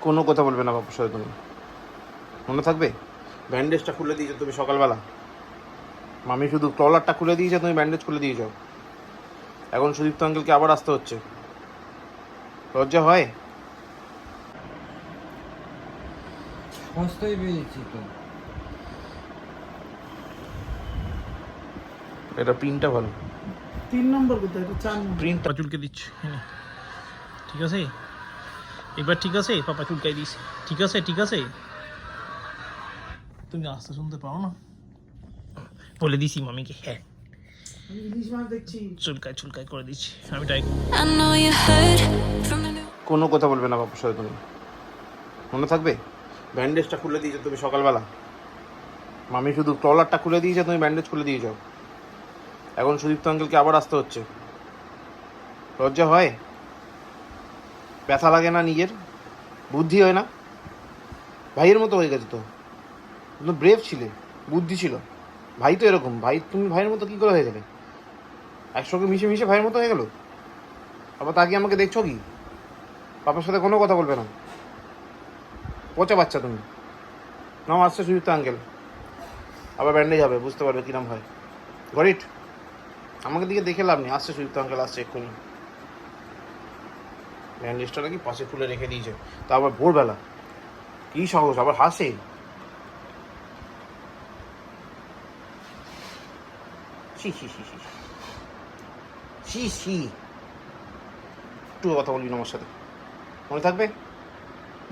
কোনো কথা বলবে না বাপুর সাথে তুমি, মনে থাকবে? ব্যান্ডেজটা খুলে দিয়েছো তুমি সকালবেলা, মামি শুধু ট্রলারটা খুলে দিয়েছে, তুমি ব্যান্ডেজ খুলে দিয়েছো। এখন সুদীপ্ত আঙ্কেলকে আবার আসতে হচ্ছে, লজ্জা হয়? সস্তায় পেয়েছি তো। এটা প্রিন্টটা ভালো, 3 নম্বর কোথায়? এটা 4 নম্বর। প্রিন্টটা চুলকে দিচ্ছি। ঠিক আছে, এবার ঠিক আছে, পাপা চুলকাই দিস। ঠিক আছে ঠিক আছে, তুমি আস্তে শুনতে পাও না, বলে দিছি মামিকে। হ্যাঁ, আমি ইলিশ মাছ দেখছি। চুলকাই চুলকাই করে দিচ্ছি আমি, তাই। কোনো কথা বলবে না বাপুর সাথে তুমি, মনে থাকবে? ব্যান্ডেজটা খুলে দিয়েছো তুমি সকালবেলা, মামি শুধু ট্রলারটা খুলে দিয়েছে, তুমি ব্যান্ডেজ খুলে দিয়েছো। এখন সুদীপ্ত আঙ্কেলকে আবার আসতে হচ্ছে, লজ্জা হয়? ব্যথা লাগে না নিজের? বুদ্ধি হয় না? ভাইয়ের মতো হয়ে গেছে তো, তুমি ব্রেভ ছিলে, বুদ্ধি ছিল। ভাই তো এরকম, ভাই তুমি ভাইয়ের মতো কী করে হয়ে গেলে? একসঙ্গে মিশে মিশে ভাইয়ের মতো হয়ে গেল। আবার তাকে আমাকে দেখছো কি? পাপার সাথে কোনো কথা বলবে না, পচা বাচ্চা তুমি। নাম আসছে সুদীপ্ত আঙ্কেল, আবার ব্যান্ডেজ হবে, বুঝতে পারবে কিরম হয়। গরিট, আমাকে দিকে দেখে লাভ নেই, আসছে সুদীপ্ত আঙ্কেল, আসছে এক্ষুনি। ব্যান্ডেজটা নাকি পাশে খুলে রেখে দিয়েছে, তা আবার ভোরবেলা। কী সাহস, আবার হাসে। ছি ছি ছি ছি ছি ছি, একটু কথা বলবি না আমার সাথে, মনে থাকবে?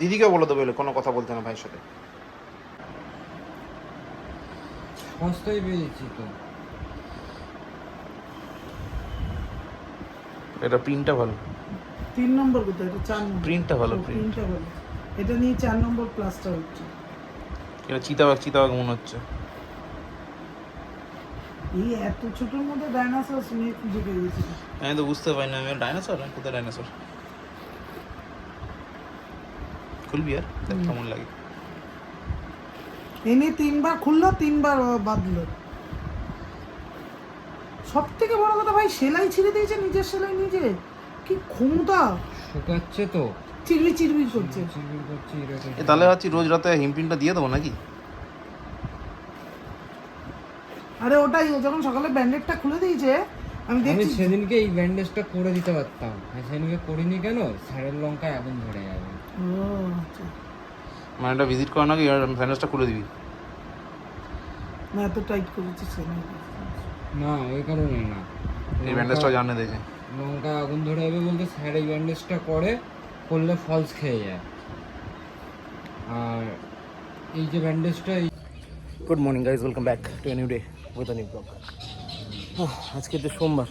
দিদিকেও বলে দেবো কোনো কথা বলতে না ভাইয়ের সাথে। সস্তায় পেয়েছি তো। এটা প্রিন্টটা ভালো, 3 নম্বর কোথায়? এটা 4 নম্বর। প্রিন্টটা ভালো, প্রিন্টটা ভালো। এটা নিয়ে 4 নম্বর প্লাস্টার হচ্ছে। এটা চিতাবাঘ চিতাবাঘ মনে হচ্ছে। এই এত ছোটর মধ্যে ডাইনোসর নিয়ে খুঁজে পেয়েছি। আমি তো বুঝতে পারি না, আমি ডাইনোসর, কোথায় ডাইনোসর? খুলবি আর দেখ কেমন লাগে। এনে 3বার খুললো, 3বার বাঁধলো। সব থেকে বড় কথা ভাই, সেলাই ছিঁড়ে দিয়েছে, নিজের সেলাই নিজে। কি ক্ষমতা! শুকাচ্ছে তো, চিরবি চিরবি করছে। চিরবির করছে এরকম। তাহলে ভাবছি রোজ রাতে হিমপ্রিন্টটা দিয়ে দেবো নাকি? আরে ওটাই, ও যখন সকালে ব্যান্ডেডটা খুলে দিয়েছে, আমি আমি দেখছি। সেদিনকে এই ব্যান্ডেজটা করে দিতে পারতাম, আর সেদিনকে করিনি কেন? স্যারের লঙ্কায় আগুন ধরে যাবে। ও আচ্ছা, মানে এটা ভিজিট করার নাকি ব্যান্ডেজটা খুলে দিবি? না এত টাইট করেছে সেলাই। না ওই কারণে না, এই ব্যান্ডেজটা জানে দেখে। লঙ্কা আগুন ধরে যাবে বলতে স্যার এই ব্যান্ডেজটা করলে ফলস খেয়ে যায়। আর এই যে ব্যান্ডেজটা, good morning guys, welcome back to a new day with a new blog. আজকে তো সোমবার,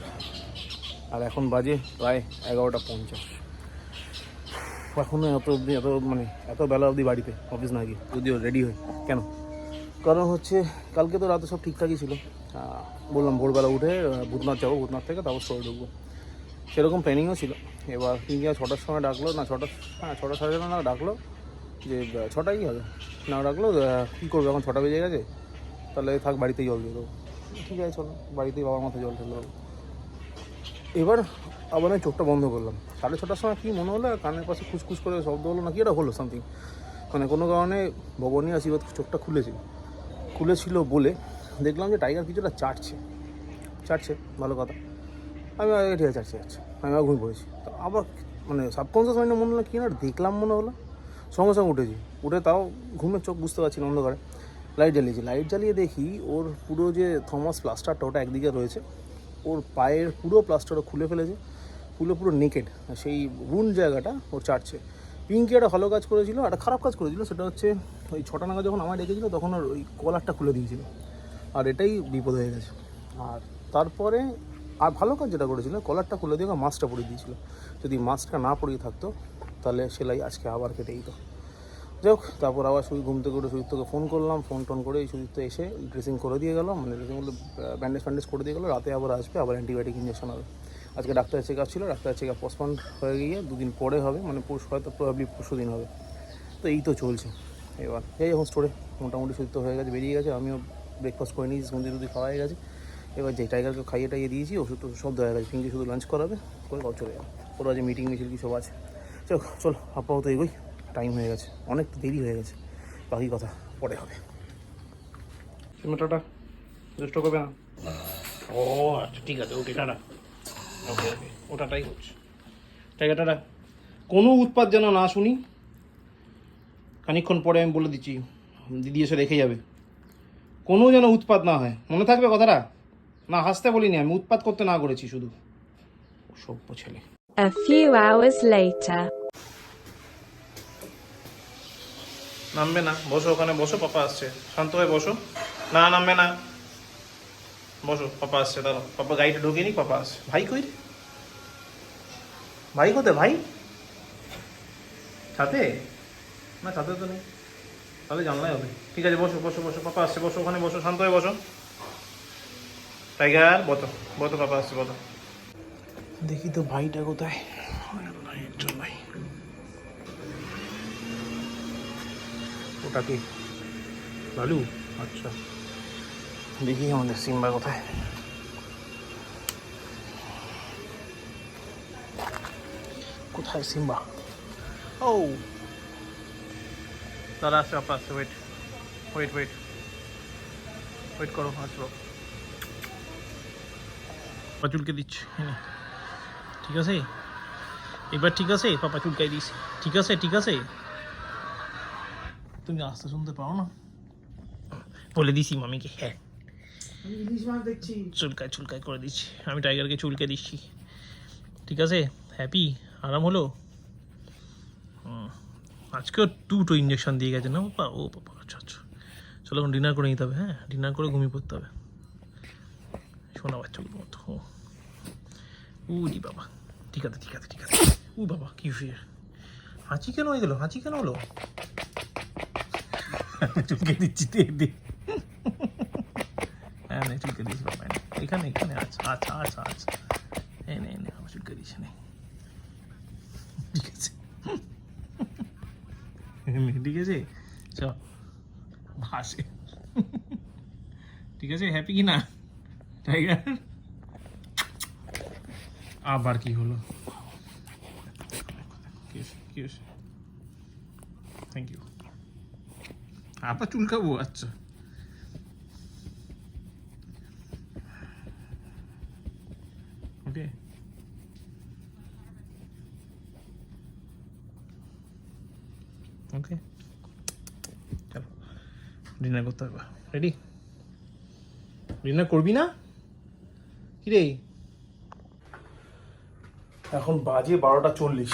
আর এখন বাজে প্রায় 11:50। এখনও এত অবধি, এত বেলা অবধি বাড়িতে, অফিস না গিয়ে, যদিও রেডি হই। কেন? কারণ হচ্ছে কালকে তো রাতে সব ঠিকঠাকই ছিল। বললাম ভোরবেলা উঠে ভূতনাথ যাবো, ভূতনাথ থেকে তারপর স্টোরে ঢুকবো, সেরকম প্ল্যানিংও ছিল। এবার পিঙ্কিয়া 6টার সময় ডাকলো, না 6টা, হ্যাঁ 6টা 6:30 না ডাকলো, যে 6টাই হবে না, ডাকলো কী করবো এখন, 6টা বেজে গেছে, তাহলে থাক বাড়িতেই জল দিয়ে দেবো। ঠিক আছে চলো, বাড়িতেই বাবার মাথায় জল ঢেলে দেবো। এবার আবার আমি চোখটা বন্ধ করলাম, 6:30টার সময় কী মনে হলো, কানের পাশে খুচখুচ করে শব্দ হলো না কি, এটা হলো সামথিং, কোনো কারণে ভগবানী আশীর্বাদ চোখটা খুলেছিল বলে দেখলাম যে টাইগার কিছুটা চাটছে, ভালো কথা। আমি আগে ঠিক আছে চাটছে, আমি আবার ঘুমিয়ে পড়েছি। তো আবার সাবকনসিয়াস মাইন্ডে মনে হলো কি না দেখলাম, মনে হলো সঙ্গে সঙ্গে উঠে তাও ঘুমের চোখ বুঝতে পারছি না, অন্ধকারে লাইট জ্বালিয়ে দেখি ওর পুরো যে থমাস প্লাস্টারটা ওটা একদিকে রয়েছে, ওর পায়ের পুরো প্লাস্টারও খুলে ফেলেছে, পুরো নেকেড, সেই উন্ড জায়গাটা ওর চাটছে। পিঙ্কি একটা ভালো কাজ করেছিল, একটা খারাপ কাজ করেছিল, সেটা হচ্ছে ওই 6টা নাগাদ যখন আমায় ডেকেছিল তখন ওর ওই কলারটা খুলে দিয়েছিল, আর এটাই বিপদ হয়ে গেছে। আর তারপরে আর ভালো কাজ যেটা করেছিল, কলারটা খুলে দিয়ে মাস্কটা পরিয়ে দিয়েছিল, যদি মাস্কটা না পরিয়ে থাকতো তাহলে সেলাই আজকে আবার কেটে দিত। যাই হোক, তারপর আবার ঘুম থেকে উঠে সুদীপ্তকে ফোন করলাম, ফোন করে এই সুদীপ্ত এসে ড্রেসিং করে দিয়ে গেল, ড্রেসিং বলে ব্যান্ডেজ করে দিয়ে গেলো। রাতে আবার আসবে, আবার অ্যান্টিবায়োটিক ইঞ্জেকশন হবে। আজকে ডাক্তারের চেক আপ ছিল, ডাক্তারের চেক আপ পোস্টপন্ড হয়ে গিয়ে 2 দিন পরে হবে, হয়তো প্রবাবলি পরশু দিন হবে। তো এই তো চলছে। এবার এই যখন স্টোরে মোটামুটি সুদীপ্ত হয়ে গেছে, বেরিয়ে গেছে, আমিও ব্রেকফাস্ট করে নিয়েছি, সন্ধি খাওয়া হয়ে গেছে। এবার যে টাইগারকে খাইয়ে দিয়েছি, ওষুধ সব দেওয়া গেছে, পিঙ্কি শুধু লাঞ্চ করাবে, করে চলে যাবে, ওরা যে মিটিং মিছিল কি সব আছে। চল আপাতত এগোই, টাইম হয়ে গেছে, অনেক দেরি হয়ে গেছে, বাকি কথা পরে হবে। টাটা, দুষ্ট করবে না। ও আচ্ছা ঠিক আছে, ওকে টাটা। ওকে ওকে, ওটাটাই হচ্ছে। Tata tata. কোনো উৎপাত যেন না শুনি, খানিকক্ষণ পরে আমি বলে দিচ্ছি, দিদি এসে রেখে যাবে। কোনো যেন উৎপাত না হয়, মনে থাকবে কথাটা? না হাসতে বলিনি আমি, উৎপাত করতে না করেছি শুধু। সভ্য ছেলে। A few hours later. নামবে না, বসো ওখানে বসো, পাপা আসছে। শান্ত হয়ে বসো। না নামবে না, বসো, পাপা আসছে। দাঁড়াও, পাপা গাড়িটা ঢুকিয়ে নি, পাপা আসছে। ভাই কই রে? ভাই কোথায়? ভাই সাথে? না সাথে তো নেই, তাহলে জানলাই হবে। ঠিক আছে বসো বসো বসো, পাপা আসছে, বসো ওখানে বসো, শান্ত হয়ে বসো। টাইগার বতো বতো, পাপা আসছে বতো। দেখি তো ভাইটা কোথায়? ভাই ওটা কি লালু? আচ্ছা, দেখি আমাদের সিম্বা কোথায়। কোথায় সিম্বা? ও দাদা আসছে, পাপা আসছে। ওয়েট ওয়েট ওয়েট ওয়েট করো, আসবো। পাপা চুলকে দিচ্ছি, হ্যাঁ ঠিক আছে এবার, ঠিক আছে পাপা চুলকাই দিস, ঠিক আছে ঠিক আছে। তুমি আস্তে শুনতে পাও না, বলে দিছি মামিকে। হ্যাঁ আমি ইলিশ মাছ দেখছি। চুলকায় চুলকায় করে দিচ্ছি, আমি টাইগারকে চুলকে দিচ্ছি। ঠিক আছে, হ্যাপি? আরাম হলো? আজকেও 2টো ইঞ্জেকশন দিয়ে গেছে না বাবা? ও বাবা, আচ্ছা আচ্ছা। চলো এখন ডিনার করে নিতে হবে। হ্যাঁ ডিনার করে ঘুমিয়ে পড়তে হবে, শোনা বাচ্চাগুলোর মতো। ও দি বাবা, ঠিক আছে ঠিক আছে ঠিক আছে। ও বাবা কি ফির হাঁচি কেন হয়ে গেল? হাঁচি কেন হলো? চুলকে দিচ্ছি, দে দে। হ্যাঁ নে চুলকে দিচ্ছি বাবা, এখানে এখানে। আচ্ছা আচ্ছা আচ্ছা আচ্ছা, এই নে নে, আমার চুলকে দিচ্ছি, নে ঠিক আছে ঠিক আছে। চ ভাসে, ঠিক আছে। হ্যাপি কি না টাইগার? আবার কি হলো? কি হয়েছে? Thank you. আবার চুলকাবো? আচ্ছা ওকে। ওকে চলো ডিনার করতে হবে। রেডি? ডিনার করবি না কি রে? এখন বাজে 12:40।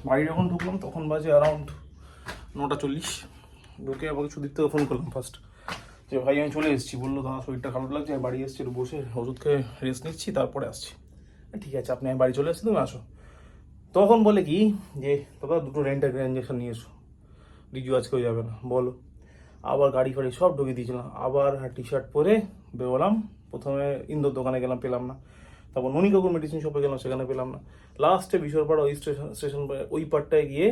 বাড়ি যখন ঢুকলাম তখন বাজে অ্যারাউন্ড 9:40। ঢুকে আমাকে সুদীপ্তকে ফোন করলাম ফার্স্ট, যে ভাই আমি চলে এসেছি। বললো দাদা শরীরটা খারাপ লাগছে, আমি বাড়ি এসেছি, একটু বসে ওষুধ খেয়ে রেস্ট নিচ্ছি, তারপরে আসছি। ঠিক আছে আপনি, আমি বাড়ি চলে এসেছি, তুমি আসো। তখন বলে কি যে দাদা 2টো রেন্টাল ইঞ্জেকশন নিয়ে এসো, রিজু আজকেও যাবে না। বলো, আবার গাড়ি ফাড়ি সব ঢুকে দিয়েছিলাম, আবার টি শার্ট পরে বেরোলাম। প্রথমে ইন্দোর দোকানে গেলাম, পেলাম না। তারপর ননিকাকুর মেডিসিন শপে গেলাম, সেখানে পেলাম না। লাস্টে বিশ্বরপাড়া ওই স্টেশন ওই পার্টটায় গিয়ে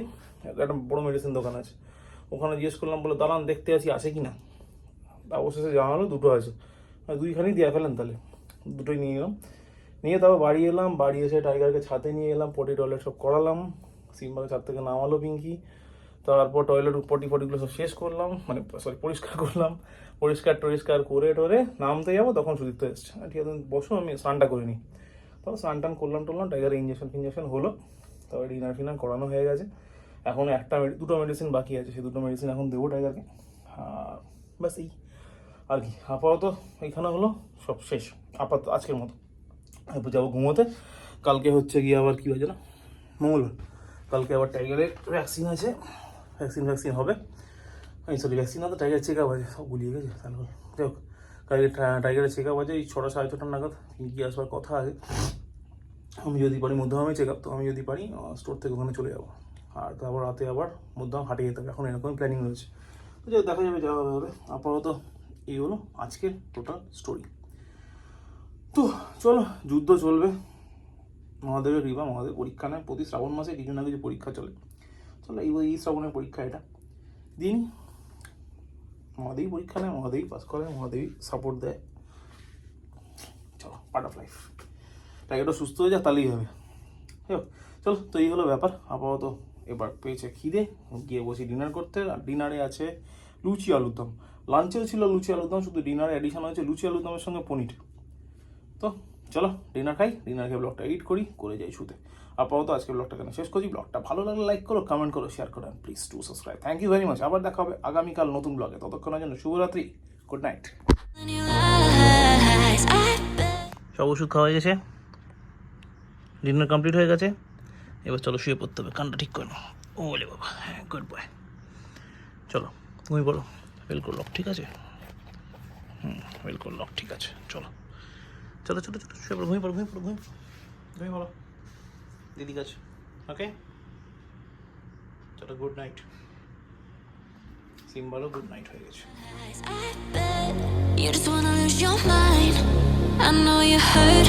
একটা বড় মেডিসিন দোকান আছে, ওখানে জিজ্ঞেস করলাম, বলে দাঁড়ান দেখতে আসি আছে কি না। অবশেষে জানালো 2টো আছে। 2খানি দিয়ে ফেলেন, তাহলে 2টোই নিয়ে গেলাম। নিয়ে তারপর বাড়ি এলাম, বাড়ি এসে টাইগারকে ছাদে নিয়ে এলাম, পটি টয়লেট সব করালাম। সিম্বাকে ছাদ থেকে নামালো পিঙ্কি। তারপর টয়লেট পটিগুলো সব শেষ করলাম, মানে সরি পরিষ্কার করলাম। পরিষ্কার করে টরে নামতে যাবো, তখন সুদীপ্ত এসছে। ঠিক আছে বসো, আমি স্নানটা করে নিই। তারপর স্নান টান করলাম টাইগারের ইঞ্জেকশন হলো। তারপর ডিনার ফিনার করানো হয়ে গেছে। এখন 2টো মেডিসিন বাকি আছে, সেই 2টো মেডিসিন এখন দেবো টাইগারকে। ব্যাস এই আর কি। আপাতত এইখানে হলো সব শেষ আপাতত আজকের মতো। এরপর যাবো ঘুমোতে। কালকে হচ্ছে গিয়ে আবার কী হয়েছে না, মঙ্গলবার। কালকে আবার টাইগারের ভ্যাকসিন আছে, ভ্যাকসিন হবে। সরি ভ্যাকসিন না তো, টাইগার চেক আপ আছে, সব গুলিয়ে গেছে তাহলে। যাই হোক, টাইগারের চেক আপ আছে এই 6টা 6:30 নাগাদ। গিয়ে আসবার কথা আগে, আমি যদি পারি মধ্যমে চেক আপ, তো আমি যদি পারি স্টোর থেকে ওখানে চলে যাবো। আর তারপর রাতে আবার মধ্যম হাঁটে যেতে হবে, এখন এরকম প্ল্যানিং রয়েছে। তো যাই দেখা যাবে, যাওয়া হবে। আপাতত এই হলো আজকের টোটাল স্টোরি। তো চলো, যুদ্ধ চলবে, মহাদেবের কৃপা, মহাদেব পরীক্ষা নেয়। প্রতি শ্রাবণ মাসে কিছু না কিছু পরীক্ষা চলে। চলো এই শ্রাবণের পরীক্ষা এটা দিন, মহাদেবী পরীক্ষা নেয়, মহাদেবী পাস করে, মহাদেবী সাপোর্ট দেয়। চলো পার্ট অফ লাইফ, টাইগারটা সুস্থ হয়ে যায় তাহলেই হবে। চলো, তো এই হলো ব্যাপার। আপাতত এবার পেয়েছে খিদে, গিয়ে বসি ডিনার করতে। আর ডিনারে আছে লুচি আলুর দম। লাঞ্চেও ছিল লুচি আলুর দম, শুধু ডিনারে অ্যাডিশন হয়েছে লুচি আলুর দমের সঙ্গে পনির। তো চলো ডিনার খাই, ডিনার খেয়ে ব্লগটা এডিট করি, করে যাই শুতে। আপাতত আজকে ব্লগটা কেন শেষ করছি। ব্লগটা ভালো লাগলে লাইক করো, কমেন্ট করো, শেয়ার করো, please to subscribe. Thank you very much. আবার দেখা হবে আগামীকাল নতুন ব্লগে। ততক্ষণের জন্য শুভরাত্রি, গুড নাইট। সব ওষুধ খাওয়া হয়ে গেছে, ডিনার কমপ্লিট হয়ে গেছে, এবার চলো শুয়ে পড়তে হবে, কানটা ঠিক করে নাও। ও বলে বাবা, হ্যাঁ গুড বয়। চলো ঘুমিয়ে পড়ো, ওয়েলকোর লক ঠিক আছে, ওয়েলকোর লক ঠিক আছে। চলো চলো চলো চলো শুয়ে পড়ো, ঘুমিয়ে পড়ো, ঘুমিয়ে পড়ো, ঘুমিয়ে পড়ো, ঘুমিয়ে পড়ো দিদি কাছে। ওকে চলো, গুড নাইট। সিম্বারও গুড নাইট হয়ে গেছে। You just wanna lose your mind. I know you hurt.